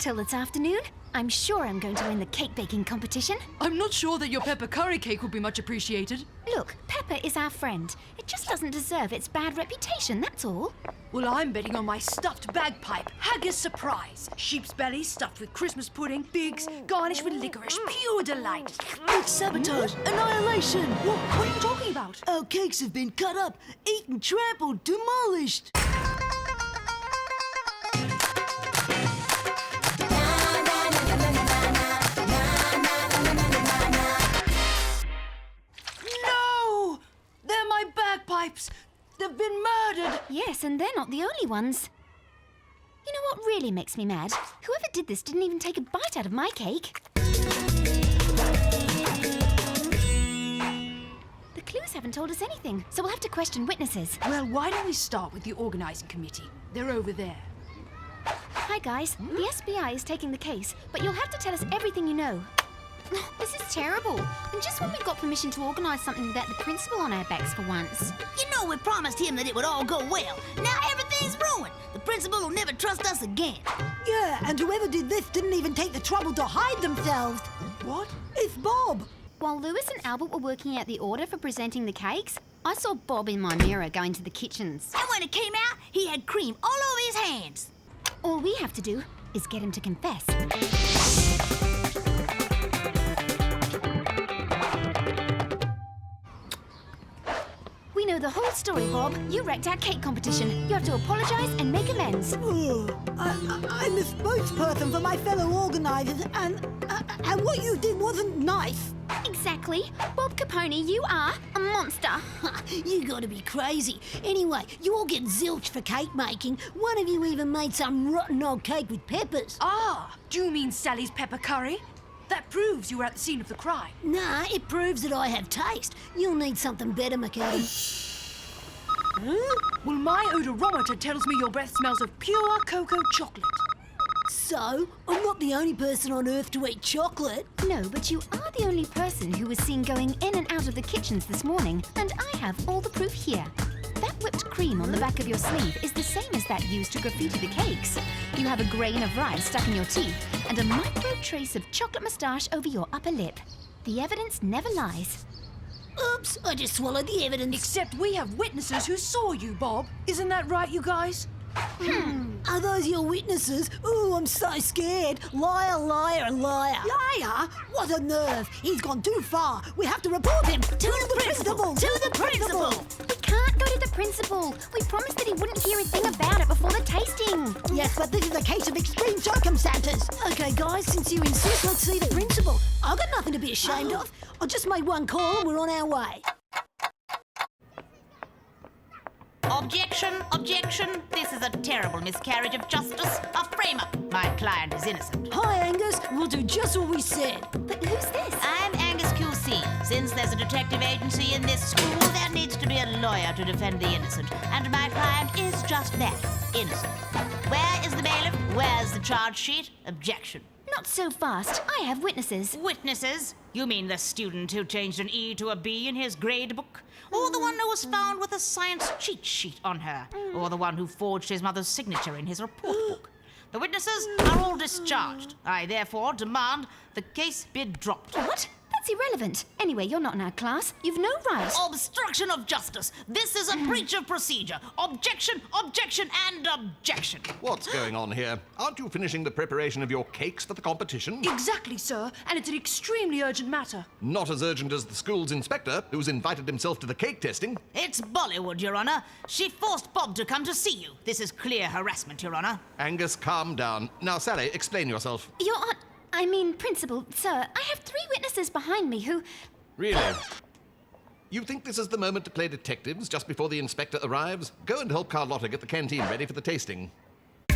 till this afternoon. I'm sure I'm going to win the cake baking competition. I'm not sure that your pepper curry cake will be much appreciated. Look, Pepper is our friend. It just doesn't deserve its bad reputation, that's all. Well, I'm betting on my stuffed bagpipe, haggis surprise. Sheep's belly stuffed with Christmas pudding, figs, garnished with licorice, pure delight. It's sabotage, annihilation. What are you talking about? Our cakes have been cut up, eaten, trampled, demolished. No! They're my bagpipes. They've been murdered. Yes, and they're not the only ones. You know what really makes me mad? Whoever did this didn't even take a bite out of my cake. The clues haven't told us anything, so we'll have to question witnesses. Well, why don't we start with the organising committee? They're over there. Hi, guys. The SBI is taking the case, but you'll have to tell us everything you know. This is terrible. And just when we got permission to organise something without the principal on our backs for once. You know we promised him that it would all go well. Now everything's ruined. The principal will never trust us again. Yeah, and whoever did this didn't even take the trouble to hide themselves. What? It's Bob. While Lewis and Albert were working out the order for presenting the cakes, I saw Bob in my mirror going to the kitchens. And when it came out, he had cream all over his hands. All we have to do is get him to confess. We know the whole story, Bob. You wrecked our cake competition. You have to apologise and make amends. I'm the spokesperson for my fellow organisers, and what you did wasn't nice. Exactly. Bob Capone, you are a monster. You gotta be crazy. Anyway, you all get zilch for cake making. One of you even made some rotten old cake with peppers. Ah, do you mean Sally's pepper curry? That proves you were at the scene of the crime. Nah, it proves that I have taste. You'll need something better, McAdam. Well, my odorometer tells me your breath smells of pure cocoa chocolate. So, I'm not the only person on Earth to eat chocolate. No, but you are the only person who was seen going in and out of the kitchens this morning, and I have all the proof here. That whipped cream on the back of your sleeve is the same as that used to graffiti the cakes. You have a grain of rice stuck in your teeth and a micro trace of chocolate moustache over your upper lip. The evidence never lies. Oops, I just swallowed the evidence. Except we have witnesses who saw you, Bob. Isn't that right, you guys? Are those your witnesses? Ooh, I'm so scared. Liar, liar, liar. Liar? What a nerve. He's gone too far. We have to report him. To the principal. To the principal. We can't go to the principal. We promised that he wouldn't hear a thing about it before the tasting. Yes, but this is a case of extreme circumstances. Okay, guys, since you insist, let's see the principal. I've got nothing to be ashamed of. I just made one call and we're on our way. Objection, objection. This is a terrible miscarriage of justice. A frame-up. My client is innocent. Hi, Angus. We'll do just what we said. But who's this? I'm Angus QC. Since there's a detective agency in this school, there needs to be a lawyer to defend the innocent. And my client is just that, innocent. Where is the bailiff? Where's the charge sheet? Objection. Not so fast. I have witnesses. Witnesses? You mean the student who changed an E to a B in his grade book? Or the one who was found with a science cheat sheet on her? Or the one who forged his mother's signature in his report book? The witnesses are all discharged. I therefore demand the case be dropped. What? That's irrelevant. Anyway, you're not in our class. You've no right. Obstruction of justice. This is a breach of procedure. Objection, objection, and objection. What's going on here? Aren't you finishing the preparation of your cakes for the competition? Exactly, sir. And it's an extremely urgent matter. Not as urgent as the school's inspector, who's invited himself to the cake testing. It's Bollywood, Your Honor. She forced Bob to come to see you. This is clear harassment, Your Honor. Angus, calm down. Now, Sally, explain yourself. Principal, sir, I have 3 witnesses behind me who... Really? You think this is the moment to play detectives just before the inspector arrives? Go and help Carlotta get the canteen ready for the tasting. Who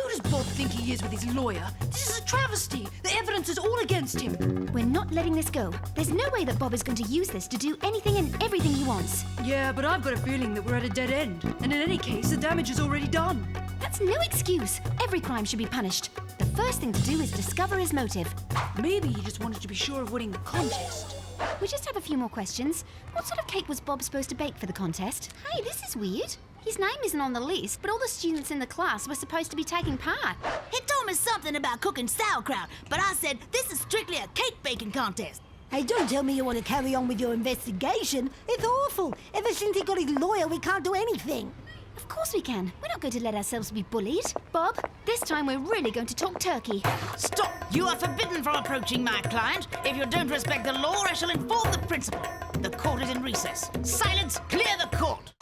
does Bob think he is with his lawyer? This is a travesty. The evidence is all against him. We're not letting this go. There's no way that Bob is going to use this to do anything and everything he wants. Yeah, but I've got a feeling that we're at a dead end. And in any case, the damage is already done. That's no excuse. Every crime should be punished. The first thing to do is discover his motive. Maybe he just wanted to be sure of winning the contest. We just have a few more questions. What sort of cake was Bob supposed to bake for the contest? Hey, this is weird. His name isn't on the list, but all the students in the class were supposed to be taking part. He told me something about cooking sauerkraut, but I said this is strictly a cake baking contest. Hey, don't tell me you want to carry on with your investigation. It's awful. Ever since he got his lawyer, we can't do anything. Of course we can. We're not going to let ourselves be bullied. Bob, this time we're really going to talk turkey. Stop! You are forbidden from approaching my client. If you don't respect the law, I shall inform the principal. The court is in recess. Silence! Clear the court!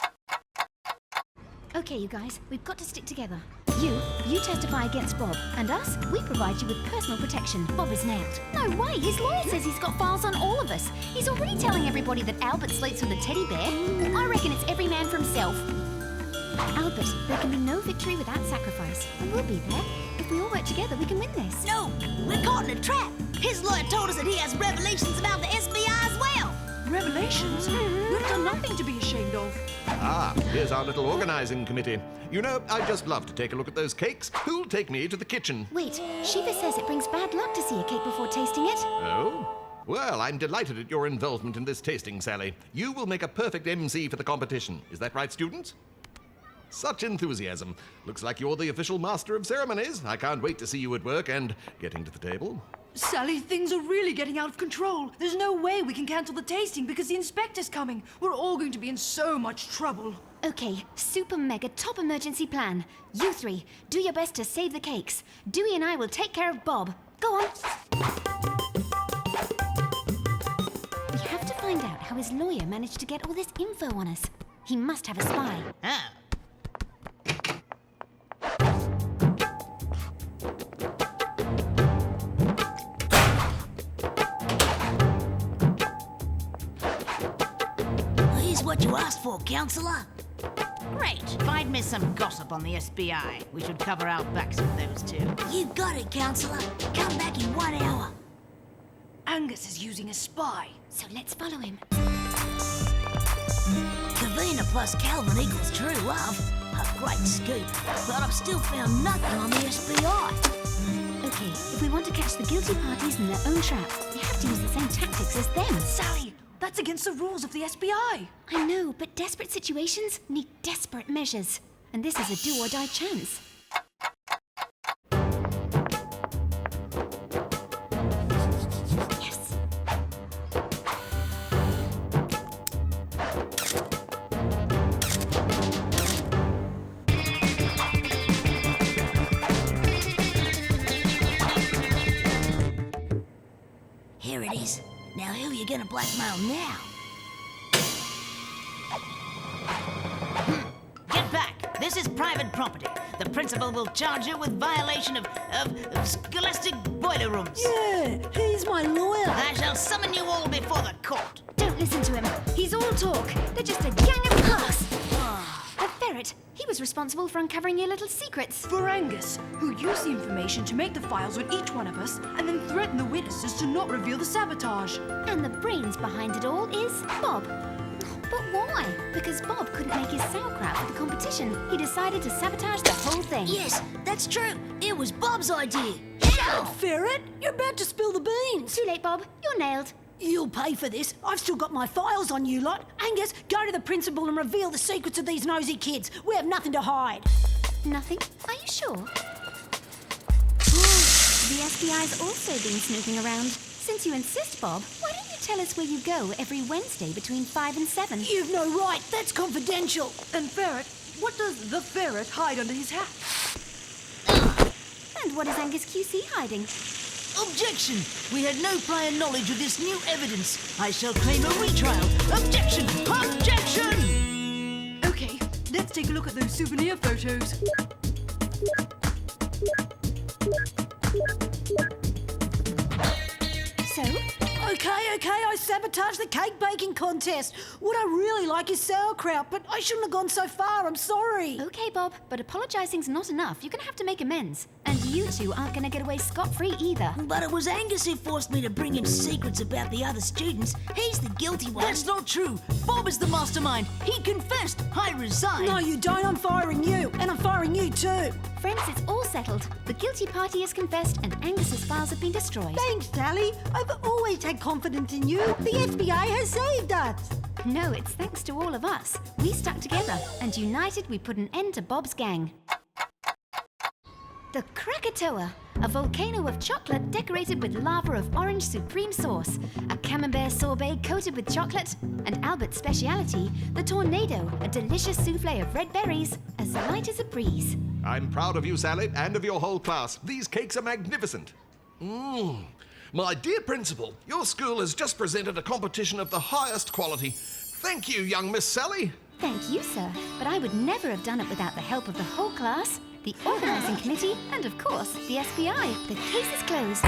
Okay, you guys, we've got to stick together. You testify against Bob, and us, we provide you with personal protection. Bob is nailed. No way, his lawyer says he's got files on all of us. He's already telling everybody that Albert sleeps with a teddy bear. I reckon it's every man for himself. Albert, there can be no victory without sacrifice, and we'll be there. If we all work together, we can win this. No, we're caught in a trap. His lawyer told us that he has revelations about the SBI as well. Revelations? We've done nothing to be ashamed of. Ah, here's our little organising committee. You know, I'd just love to take a look at those cakes. Who'll take me to the kitchen? Wait, Shiva says it brings bad luck to see a cake before tasting it. Oh? Well, I'm delighted at your involvement in this tasting, Sally. You will make a perfect MC for the competition. Is that right, students? Such enthusiasm. Looks like you're the official master of ceremonies. I can't wait to see you at work and getting to the table. Sally, things are really getting out of control. There's no way we can cancel the tasting because the inspector's coming. We're all going to be in so much trouble. Okay, super mega top emergency plan. You three, do your best to save the cakes. Dewey and I will take care of Bob. Go on. We have to find out how his lawyer managed to get all this info on us. He must have a spy. Ah. Here's what you asked for, Counselor. Great. Find me some gossip on the SBI. We should cover our backs with those two. You got it, Counselor. Come back in 1 hour. Angus is using a spy. So let's follow him. Kavina plus Calvin equals true love. A great scoop. But I've still found nothing on the SBI. Okay, if we want to catch the guilty parties in their own trap, we have to use the same tactics as them. Sally, that's against the rules of the SBI. I know, but desperate situations need desperate measures. And this is a do-or-die chance. Yes. Here it is. Now who are you gonna blackmail now? Get back! This is private property. The principal will charge you with violation of scholastic boiler rooms. Yeah, he's my lawyer. I shall summon you all before the court. Don't listen to him. He's all talk. They're just a gang of crooks. A ferret. He was responsible for uncovering your little secrets. For Angus, who used the information to make the files on each one of us and then threatened the witnesses to not reveal the sabotage. And the brains behind it all is Bob. But why? Because Bob couldn't make his sauerkraut for the competition. He decided to sabotage the whole thing. Yes, that's true. It was Bob's idea. Shut up, ferret. You're about to spill the beans. Too late, Bob. You're nailed. You'll pay for this. I've still got my files on you lot. Angus, go to the principal and reveal the secrets of these nosy kids. We have nothing to hide. Nothing? Are you sure? The SBI's also been snooping around. Since you insist, Bob, why don't you tell us where you go every Wednesday between 5 and 7? You've no right. That's confidential. And Ferret, what does the ferret hide under his hat? And what is Angus QC hiding? Objection! We had no prior knowledge of this new evidence. I shall claim a retrial. Objection! Objection! Okay, let's take a look at those souvenir photos. So? Okay, I sabotaged the cake baking contest. What I really like is sauerkraut, but I shouldn't have gone so far. I'm sorry. Okay, Bob, but apologising's not enough. You're going to have to make amends. And you two aren't going to get away scot-free either. But it was Angus who forced me to bring in secrets about the other students. He's the guilty one. That's not true. Bob is the mastermind. He confessed. I resign. No, you don't. I'm firing you. And I'm firing you too. Friends, it's all settled. The guilty party has confessed and Angus's files have been destroyed. Thanks, Sally. I've always had confidence in you. The FBI has saved us. No, it's thanks to all of us. We stuck together, and united we put an end to Bob's gang. The Krakatoa, a volcano of chocolate decorated with lava of orange supreme sauce, a camembert sorbet coated with chocolate, and Albert's speciality, the tornado, a delicious souffle of red berries, as light as a breeze. I'm proud of you, Sally, and of your whole class. These cakes are magnificent. My dear principal, your school has just presented a competition of the highest quality. Thank you, young Miss Sally. Thank you, sir, but I would never have done it without the help of the whole class, the organising committee, and of course, the SPI. The case is closed.